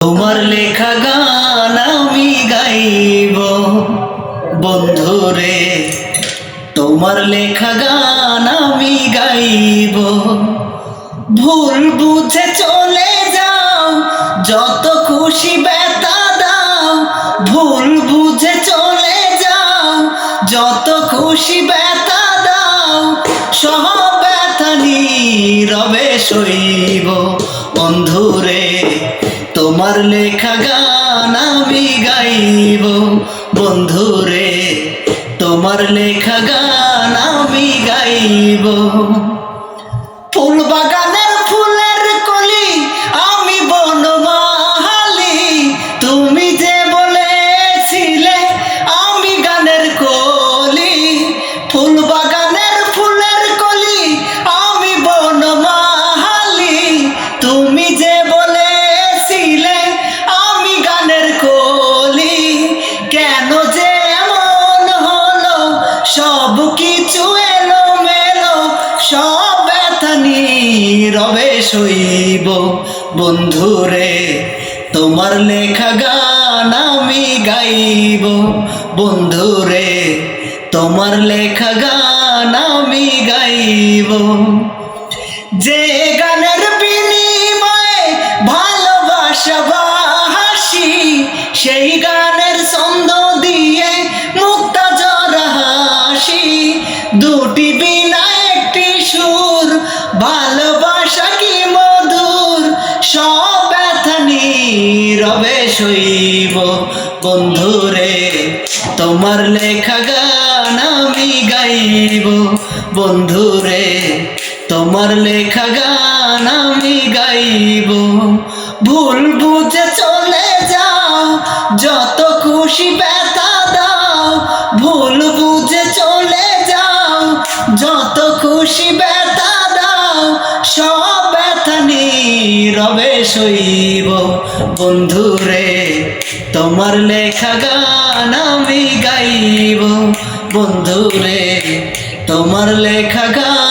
তোমার লেখা গান আমি গাইব বন্ধুরে, তোমার লেখা গান আমি গাইব। ভুল বুঝে চলে যাও, যত খুশি ব্যথা দাও। ভুল বুঝে চলে যাও, যত খুশি ব্যথা দাও। সহ ব্যথা নীরবে সইব বন্ধুরে, তোমার লেখা গান আমি গাইব বন্ধুরে, তোমার লেখা গান আমি গাইব। ফুল বাগানের ফুলের কলি আমি বনমালী, তুমি যে বলেছিলে আমি গানের কলি। ফুল বাগানের ফুলের কলি আমি বনমালী, তুমি যে বলেছিলে আমি গানের কলি। কেন যে এমন হলো, সব কিছু এলোমেলো, সব ব্যথা নীরবে সইব বন্ধুরে, তোমার লেখা গান আমি গাইব বন্ধুরে, তোমার লেখা গান আমি গাইব। যে গানের বিনিময়ে ভালোবাসা বা হাসি, সেই গানের ছন্দ দিয়ে মুক্তা জরা হাসি। দুটি বিনা একটি সুর, ভালোবাসা কি মধুর, সব ব্যথা নীরবে সইব বন্ধুরে, তোমার লেখা গান আমি গাইব বন্ধুরে, তোমার লেখা গান আমি গাইব। ভুল বুঝে চলে যাও, যত খুশি ব্যথা দাও। ভুল বুঝে চলে যাও, যত খুশি ব্যথা দাও। সব ব্যথা নীরবে সইব বন্ধুরে, তোমার লেখা গান আমি গাইব বন্ধুরে, তোমার লেখা গান